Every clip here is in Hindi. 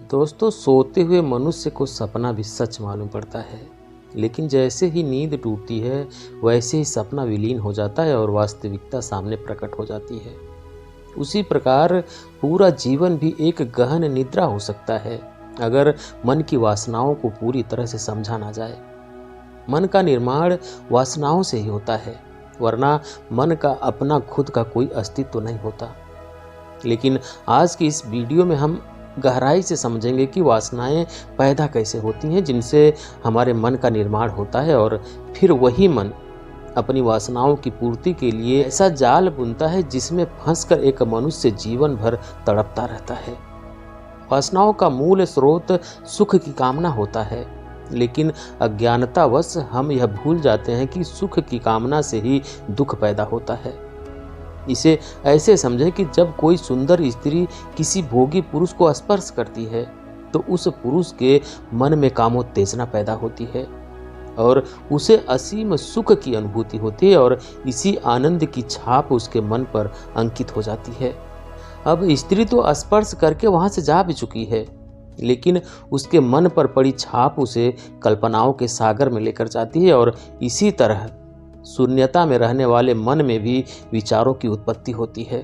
दोस्तों, सोते हुए मनुष्य को सपना भी सच मालूम पड़ता है, लेकिन जैसे ही नींद टूटती है वैसे ही सपना विलीन हो जाता है और वास्तविकता सामने प्रकट हो जाती है। उसी प्रकार पूरा जीवन भी एक गहन निद्रा हो सकता है अगर मन की वासनाओं को पूरी तरह से समझा ना जाए। मन का निर्माण वासनाओं से ही होता है, वरना मन का अपना खुद का कोई अस्तित्व नहीं होता। लेकिन आज की इस वीडियो में हम गहराई से समझेंगे कि वासनाएं पैदा कैसे होती हैं, जिनसे हमारे मन का निर्माण होता है और फिर वही मन अपनी वासनाओं की पूर्ति के लिए ऐसा जाल बुनता है जिसमें फंसकर एक मनुष्य जीवन भर तड़पता रहता है। वासनाओं का मूल स्रोत सुख की कामना होता है, लेकिन अज्ञानतावश हम यह भूल जाते हैं कि सुख की कामना से ही दुख पैदा होता है। इसे ऐसे समझें कि जब कोई सुंदर स्त्री किसी भोगी पुरुष को स्पर्श करती है तो उस पुरुष के मन में कामोत्तेजना पैदा होती है और उसे असीम सुख की अनुभूति होती है और इसी आनंद की छाप उसके मन पर अंकित हो जाती है। अब स्त्री तो स्पर्श करके वहां से जा भी चुकी है, लेकिन उसके मन पर पड़ी छाप उसे कल्पनाओं के सागर में लेकर जाती है और इसी तरह शून्यता में रहने वाले मन में भी विचारों की उत्पत्ति होती है।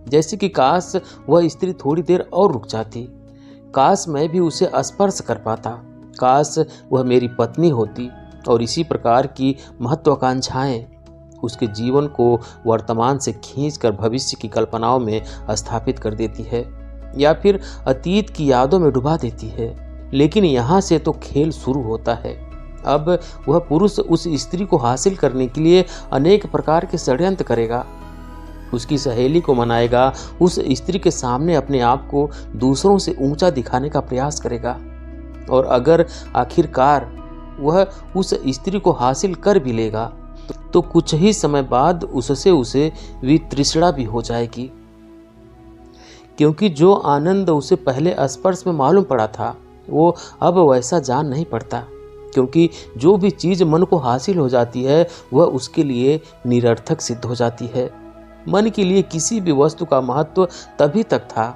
जैसे कि काश वह स्त्री थोड़ी देर और रुक जाती, काश मैं भी उसे स्पर्श कर पाता, काश वह मेरी पत्नी होती। और इसी प्रकार की महत्वाकांक्षाएं उसके जीवन को वर्तमान से खींचकर भविष्य की कल्पनाओं में स्थापित कर देती है या फिर अतीत की यादों में डुबा देती है। लेकिन यहाँ से तो खेल शुरू होता है। अब वह पुरुष उस स्त्री को हासिल करने के लिए अनेक प्रकार के षड्यंत्र करेगा, उसकी सहेली को मनाएगा, उस स्त्री के सामने अपने आप को दूसरों से ऊंचा दिखाने का प्रयास करेगा और अगर आखिरकार वह उस स्त्री को हासिल कर भी लेगा तो कुछ ही समय बाद उससे उसे वितृष्णा भी हो जाएगी, क्योंकि जो आनंद उसे पहले स्पर्श में मालूम पड़ा था वो अब वैसा जान नहीं पड़ता। क्योंकि जो भी चीज़ मन को हासिल हो जाती है वह उसके लिए निरर्थक सिद्ध हो जाती है। मन के लिए किसी भी वस्तु का महत्व तभी तक था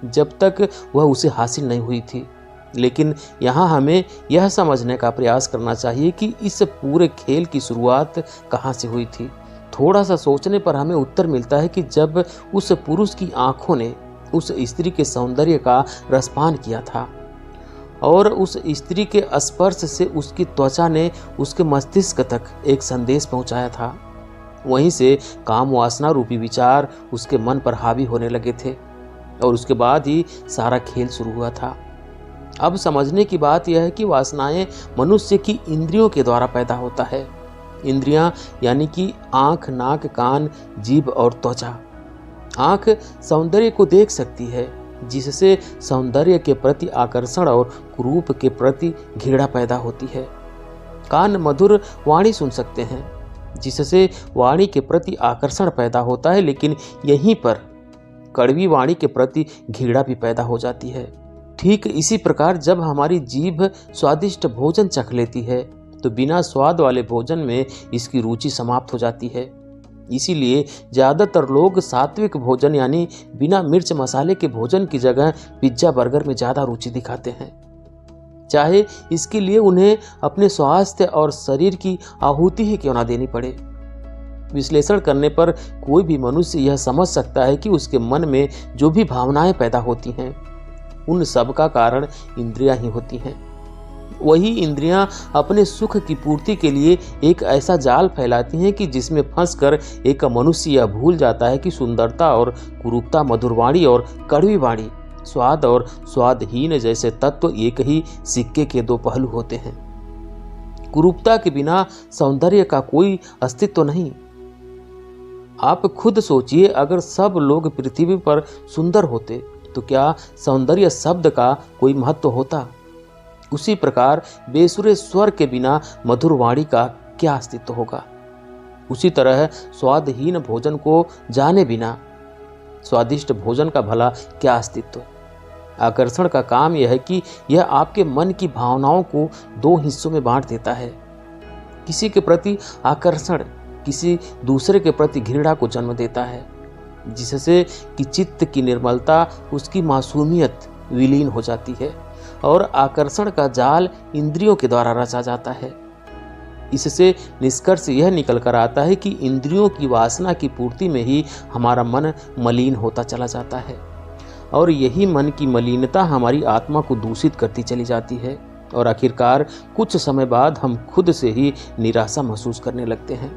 जब तक वह उसे हासिल नहीं हुई थी। लेकिन यहाँ हमें यह समझने का प्रयास करना चाहिए कि इस पूरे खेल की शुरुआत कहाँ से हुई थी। थोड़ा सा सोचने पर हमें उत्तर मिलता है कि जब उस पुरुष की आंखों ने उस स्त्री के सौंदर्य का रसपान किया था और उस स्त्री के स्पर्श से उसकी त्वचा ने उसके मस्तिष्क तक एक संदेश पहुंचाया था, वहीं से काम वासना रूपी विचार उसके मन पर हावी होने लगे थे और उसके बाद ही सारा खेल शुरू हुआ था। अब समझने की बात यह है कि वासनाएं मनुष्य की इंद्रियों के द्वारा पैदा होता है। इंद्रियां यानी कि आँख, नाक, कान, जीभ और त्वचा। आँख सौंदर्य को देख सकती है, जिससे सौंदर्य के प्रति आकर्षण और कुरूप के प्रति घृणा पैदा होती है। कान मधुर वाणी सुन सकते हैं, जिससे वाणी के प्रति आकर्षण पैदा होता है, लेकिन यहीं पर कड़वी वाणी के प्रति घृणा भी पैदा हो जाती है। ठीक इसी प्रकार जब हमारी जीभ स्वादिष्ट भोजन चख लेती है तो बिना स्वाद वाले भोजन में इसकी रुचि समाप्त हो जाती है। इसीलिए ज़्यादातर लोग सात्विक भोजन यानी बिना मिर्च मसाले के भोजन की जगह पिज्ज़ा बर्गर में ज़्यादा रुचि दिखाते हैं, चाहे इसके लिए उन्हें अपने स्वास्थ्य और शरीर की आहुति ही क्यों ना देनी पड़े। विश्लेषण करने पर कोई भी मनुष्य यह समझ सकता है कि उसके मन में जो भी भावनाएं पैदा होती हैं उन सब का कारण इंद्रियां ही होती हैं। वही इंद्रियां अपने सुख की पूर्ति के लिए एक ऐसा जाल फैलाती हैं कि जिसमें फंसकर एक मनुष्य यह भूल जाता है कि सुंदरता और कुरूपता, मधुरवाणी और कड़वी वाणी, स्वाद और स्वादहीन जैसे तत्व एक ही सिक्के के दो पहलू होते हैं। कुरूपता के बिना सौंदर्य का कोई अस्तित्व नहीं। आप खुद सोचिए, अगर सब लोग पृथ्वी पर सुंदर होते तो क्या सौंदर्य शब्द का कोई महत्व होता? उसी प्रकार बेसुरे स्वर के बिना मधुर वाणी का क्या अस्तित्व होगा? उसी तरह स्वादहीन भोजन को जाने बिना स्वादिष्ट भोजन का भला क्या अस्तित्व? आकर्षण का काम यह है कि यह आपके मन की भावनाओं को दो हिस्सों में बांट देता है। किसी के प्रति आकर्षण किसी दूसरे के प्रति घृणा को जन्म देता है, जिससे कि चित्त की निर्मलता, उसकी मासूमियत विलीन हो जाती है और आकर्षण का जाल इंद्रियों के द्वारा रचा जाता है। इससे निष्कर्ष यह निकल कर आता है कि इंद्रियों की वासना की पूर्ति में ही हमारा मन मलिन होता चला जाता है और यही मन की मलिनता हमारी आत्मा को दूषित करती चली जाती है और आखिरकार कुछ समय बाद हम खुद से ही निराशा महसूस करने लगते हैं।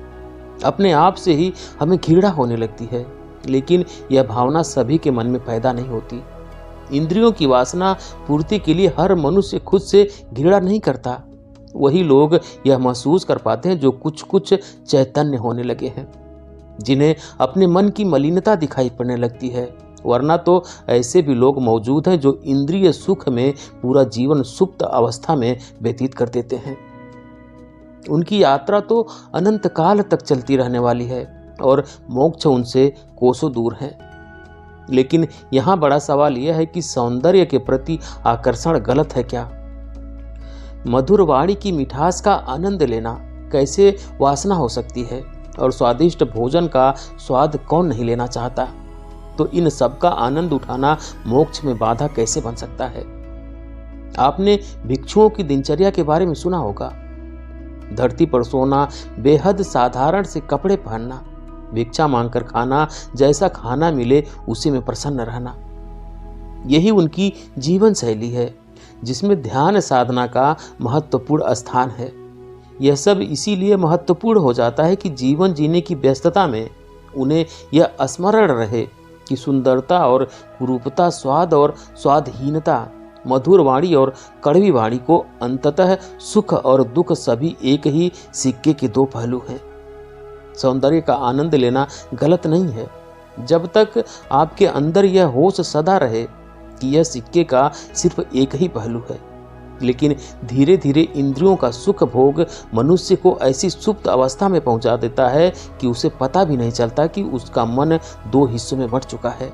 अपने आप से ही हमें घृणा होने लगती है, लेकिन यह भावना सभी के मन में पैदा नहीं होती। इंद्रियों की वासना पूर्ति के लिए हर मनुष्य खुद से घृणा नहीं करता। वही लोग यह महसूस कर पाते हैं जो कुछ चैतन्य होने लगे हैं, जिन्हें अपने मन की मलिनता दिखाई पड़ने लगती है। वरना तो ऐसे भी लोग मौजूद हैं जो इंद्रिय सुख में पूरा जीवन सुप्त अवस्था में व्यतीत कर देते हैं। उनकी यात्रा तो अनंत काल तक चलती रहने वाली है और मोक्ष उनसे कोसों दूर है। लेकिन यहाँ बड़ा सवाल यह है कि सौंदर्य के प्रति आकर्षण गलत है क्या? मधुर वाणी की मिठास का आनंद लेना कैसे वासना हो सकती है? और स्वादिष्ट भोजन का स्वाद कौन नहीं लेना चाहता? तो इन सब का आनंद उठाना मोक्ष में बाधा कैसे बन सकता है? आपने भिक्षुओं की दिनचर्या के बारे में सुना होगा। धरती पर सोना, बेहद साधारण से कपड़े पहनना, भिक्षा मांगकर खाना, जैसा खाना मिले उसी में प्रसन्न रहना, यही उनकी जीवन शैली है जिसमें ध्यान साधना का महत्वपूर्ण स्थान है। यह सब इसीलिए महत्वपूर्ण हो जाता है कि जीवन जीने की व्यस्तता में उन्हें यह स्मरण रहे कि सुंदरता और कुरूपता, स्वाद और स्वादहीनता, मधुर वाणी और कड़वी वाणी को अंततः सुख और दुख सभी एक ही सिक्के के दो पहलू हैं। सौंदर्य का आनंद लेना गलत नहीं है जब तक आपके अंदर यह होश सदा रहे कि यह सिक्के का सिर्फ एक ही पहलू है। लेकिन धीरे धीरे इंद्रियों का सुख भोग मनुष्य को ऐसी सुप्त अवस्था में पहुंचा देता है कि उसे पता भी नहीं चलता कि उसका मन दो हिस्सों में बंट चुका है।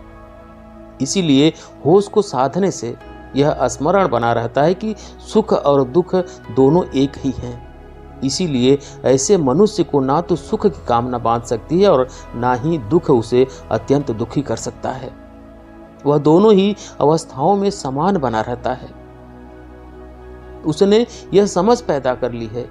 इसीलिए होश को साधने से यह स्मरण बना रहता है कि सुख और दुख दोनों एक ही हैं। इसीलिए ऐसे मनुष्य को ना तो सुख की कामना बांध सकती है और ना ही दुख उसे अत्यंत दुखी कर सकता है। वह दोनों ही अवस्थाओं में समान बना रहता है। उसने यह समझ पैदा कर ली है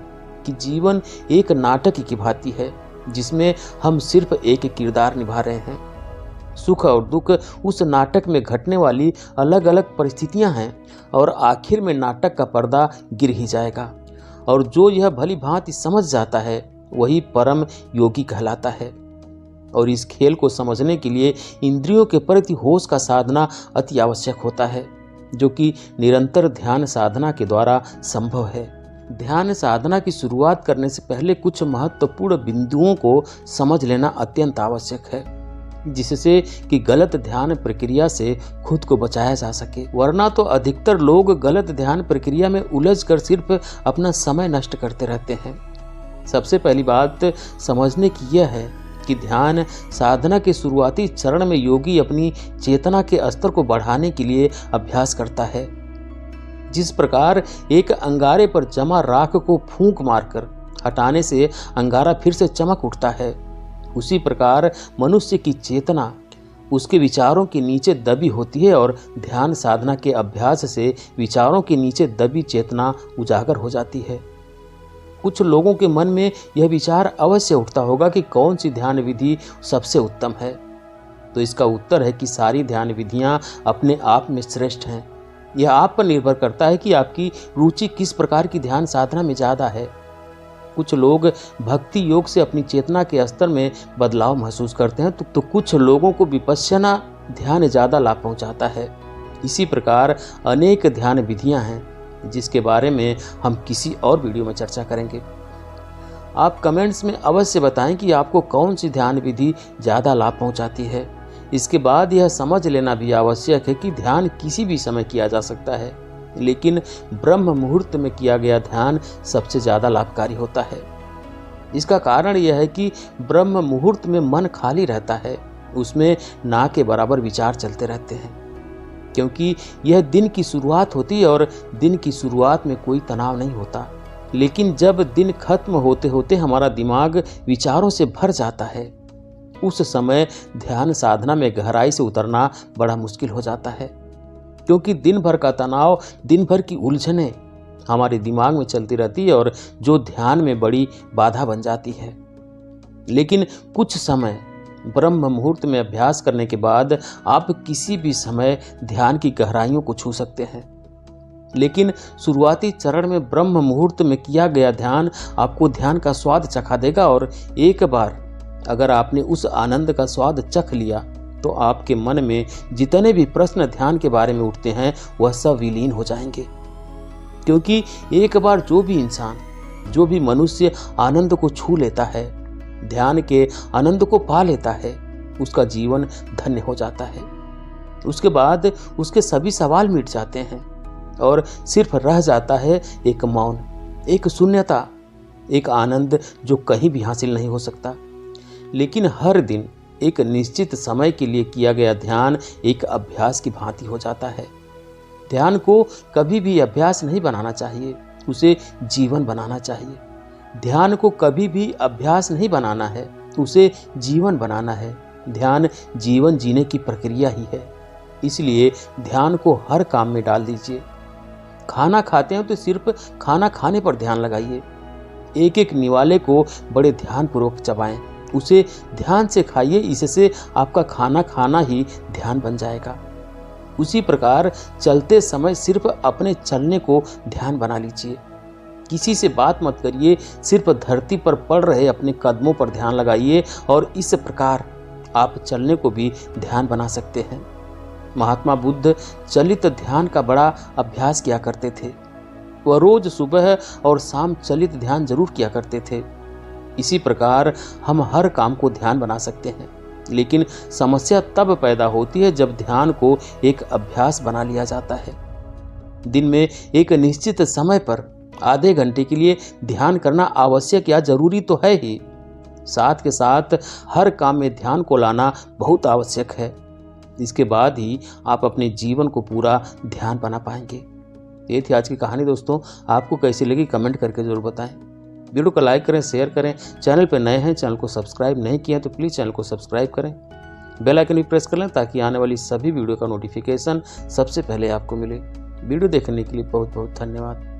कि जीवन एक नाटक की भांति है जिसमें हम सिर्फ एक किरदार निभा रहे हैं। सुख और दुख उस नाटक में घटने वाली अलग अलग परिस्थितियां हैं और आखिर में नाटक का पर्दा गिर ही जाएगा। और जो यह भली भांति समझ जाता है वही परम योगी कहलाता है। और इस खेल को समझने के लिए इंद्रियों के प्रति होश का साधना अति आवश्यक होता है, जो कि निरंतर ध्यान साधना के द्वारा संभव है। ध्यान साधना की शुरुआत करने से पहले कुछ महत्वपूर्ण बिंदुओं को समझ लेना अत्यंत आवश्यक है, जिससे कि गलत ध्यान प्रक्रिया से खुद को बचाया जा सके। वरना तो अधिकतर लोग गलत ध्यान प्रक्रिया में उलझकर सिर्फ अपना समय नष्ट करते रहते हैं। सबसे पहली बात समझने की यह है कि ध्यान साधना के शुरुआती चरण में योगी अपनी चेतना के स्तर को बढ़ाने के लिए अभ्यास करता है। जिस प्रकार एक अंगारे पर जमा राख को फूंक मारकर हटाने से अंगारा फिर से चमक उठता है, उसी प्रकार मनुष्य की चेतना उसके विचारों के नीचे दबी होती है और ध्यान साधना के अभ्यास से विचारों के नीचे दबी चेतना उजागर हो जाती है। कुछ लोगों के मन में यह विचार अवश्य उठता होगा कि कौन सी ध्यान विधि सबसे उत्तम है। तो इसका उत्तर है कि सारी ध्यान विधियां अपने आप में श्रेष्ठ हैं। यह आप पर निर्भर करता है कि आपकी रुचि किस प्रकार की ध्यान साधना में ज़्यादा है। कुछ लोग भक्ति योग से अपनी चेतना के स्तर में बदलाव महसूस करते हैं तो कुछ लोगों को विपश्यना ध्यान ज़्यादा लाभ पहुंचाता है। इसी प्रकार अनेक ध्यान विधियां हैं जिसके बारे में हम किसी और वीडियो में चर्चा करेंगे। आप कमेंट्स में अवश्य बताएं कि आपको कौन सी ध्यान विधि ज़्यादा लाभ पहुंचाती है। इसके बाद यह समझ लेना भी आवश्यक है कि ध्यान किसी भी समय किया जा सकता है, लेकिन ब्रह्म मुहूर्त में किया गया ध्यान सबसे ज़्यादा लाभकारी होता है। इसका कारण यह है कि ब्रह्म मुहूर्त में मन खाली रहता है, उसमें ना के बराबर विचार चलते रहते हैं, क्योंकि यह दिन की शुरुआत होती है और दिन की शुरुआत में कोई तनाव नहीं होता। लेकिन जब दिन खत्म होते होते हमारा दिमाग विचारों से भर जाता है, उस समय ध्यान साधना में गहराई से उतरना बड़ा मुश्किल हो जाता है। क्योंकि दिन भर का तनाव, दिन भर की उलझनें हमारे दिमाग में चलती रहती है और जो ध्यान में बड़ी बाधा बन जाती है। लेकिन कुछ समय ब्रह्म मुहूर्त में अभ्यास करने के बाद आप किसी भी समय ध्यान की गहराइयों को छू सकते हैं। लेकिन शुरुआती चरण में ब्रह्म मुहूर्त में किया गया ध्यान आपको ध्यान का स्वाद चखा देगा, और एक बार अगर आपने उस आनंद का स्वाद चख लिया तो आपके मन में जितने भी प्रश्न ध्यान के बारे में उठते हैं वह सब विलीन हो जाएंगे। क्योंकि एक बार जो भी इंसान, जो भी मनुष्य आनंद को छू लेता है, ध्यान के आनंद को पा लेता है, उसका जीवन धन्य हो जाता है। उसके बाद उसके सभी सवाल मिट जाते हैं और सिर्फ रह जाता है एक मौन, एक शून्यता, एक आनंद जो कहीं भी हासिल नहीं हो सकता। लेकिन हर दिन एक निश्चित समय के लिए किया गया ध्यान एक अभ्यास की भांति हो जाता है। ध्यान को कभी भी अभ्यास नहीं बनाना चाहिए, उसे जीवन बनाना चाहिए। ध्यान को कभी भी अभ्यास नहीं बनाना है, उसे जीवन बनाना है। ध्यान जीवन जीने की प्रक्रिया ही है। इसलिए ध्यान को हर काम में डाल दीजिए। खाना खाते हैं तो सिर्फ खाना खाने पर ध्यान लगाइए। एक एक निवाले को बड़े ध्यानपूर्वक चबाएं, उसे ध्यान से खाइए। इससे आपका खाना खाना ही ध्यान बन जाएगा। उसी प्रकार चलते समय सिर्फ अपने चलने को ध्यान बना लीजिए। किसी से बात मत करिए, सिर्फ धरती पर पड़ रहे अपने कदमों पर ध्यान लगाइए, और इस प्रकार आप चलने को भी ध्यान बना सकते हैं। महात्मा बुद्ध चलित ध्यान का बड़ा अभ्यास किया करते थे। वह रोज सुबह और शाम चलित ध्यान जरूर किया करते थे। इसी प्रकार हम हर काम को ध्यान बना सकते हैं। लेकिन समस्या तब पैदा होती है जब ध्यान को एक अभ्यास बना लिया जाता है। दिन में एक निश्चित समय पर आधे घंटे के लिए ध्यान करना आवश्यक या जरूरी तो है ही, साथ के साथ हर काम में ध्यान को लाना बहुत आवश्यक है। इसके बाद ही आप अपने जीवन को पूरा ध्यान बना पाएंगे। ये थी आज की कहानी दोस्तों। आपको कैसी लगी कमेंट करके जरूर बताएं। वीडियो को लाइक करें, शेयर करें। चैनल पर नए हैं, चैनल को सब्सक्राइब नहीं किया तो प्लीज़ चैनल को सब्सक्राइब करें। बेल आइकन भी प्रेस कर लें ताकि आने वाली सभी वीडियो का नोटिफिकेशन सबसे पहले आपको मिले। वीडियो देखने के लिए बहुत बहुत धन्यवाद।